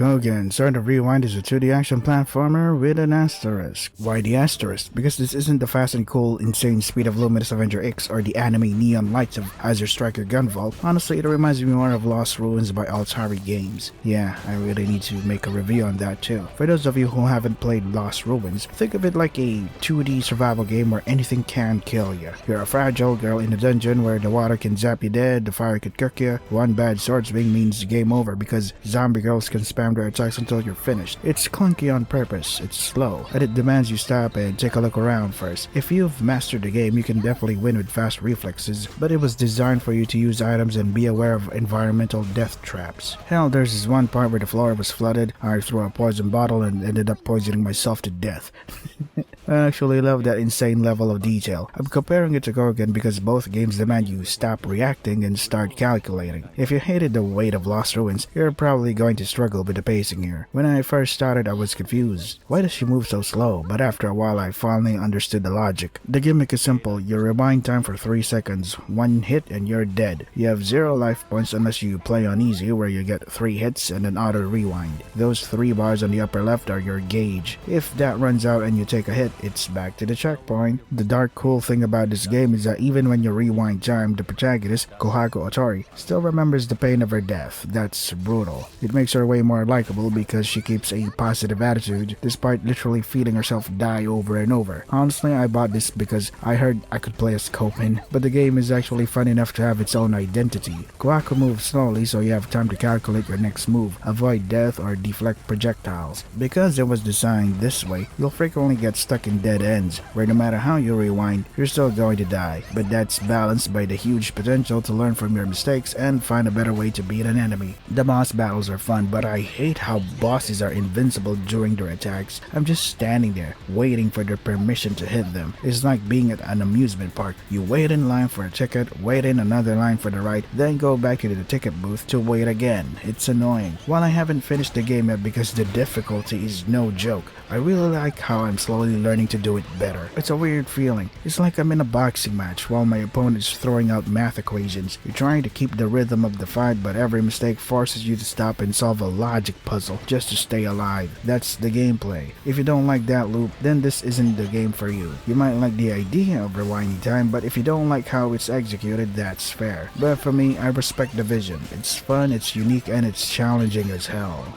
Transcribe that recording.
COGEN, Sword of Rewind is a 2D action platformer with an asterisk. Why the asterisk? Because this isn't the fast and cool, insane speed of Luminous Avenger X or the anime neon lights of Azure Striker Gunvolt. Honestly, it reminds me more of Lost Ruins by Altari Games. Yeah, I really need to make a review on that too. For those of you who haven't played Lost Ruins, think of it like a 2D survival game where anything can kill you. You're a fragile girl in a dungeon where the water can zap you dead, the fire could cook you. One bad sword swing means game over because zombie girls can spam their attacks until you're finished. It's clunky on purpose, it's slow, and it demands you stop and take a look around first. If you've mastered the game, you can definitely win with fast reflexes, but it was designed for you to use items and be aware of environmental death traps. Hell, there's this one part where the floor was flooded, I threw a poison bottle and ended up poisoning myself to death. I actually love that insane level of detail. I'm comparing it to COGEN because both games demand you stop reacting and start calculating. If you hated the weight of Lost Ruins, you're probably going to struggle with the pacing here. When I first started, I was confused. Why does she move so slow? But after a while, I finally understood the logic. The gimmick is simple. You rewind time for 3 seconds. One hit and you're dead. You have 0 life points unless you play on easy where you get 3 hits and an auto rewind. Those 3 bars on the upper left are your gauge. If that runs out and you take a hit, it's back to the checkpoint. The dark cool thing about this game is that even when you rewind time, the protagonist, Kohako Otori, still remembers the pain of her death. That's brutal. It makes her way more likable because she keeps a positive attitude despite literally feeling herself die over and over. Honestly, I bought this because I heard I could play as Copen, but the game is actually fun enough to have its own identity. Kohako moves slowly so you have time to calculate your next move, avoid death, or deflect projectiles. Because it was designed this way, you'll frequently get stuck in dead ends, where no matter how you rewind, you're still going to die. But that's balanced by the huge potential to learn from your mistakes and find a better way to beat an enemy. The boss battles are fun, but I hate how bosses are invincible during their attacks. I'm just standing there, waiting for their permission to hit them. It's like being at an amusement park. You wait in line for a ticket, wait in another line for the ride, then go back to the ticket booth to wait again. It's annoying. While I haven't finished the game yet because the difficulty is no joke, I really like how I'm slowly learning to do it better. It's a weird feeling. It's like I'm in a boxing match while my opponent is throwing out math equations. You're trying to keep the rhythm of the fight, but every mistake forces you to stop and solve a logic puzzle just to stay alive. That's the gameplay. If you don't like that loop, then this isn't the game for you. You might like the idea of rewinding time, but if you don't like how it's executed, that's fair. But for me, I respect the vision. It's fun, it's unique, and it's challenging as hell.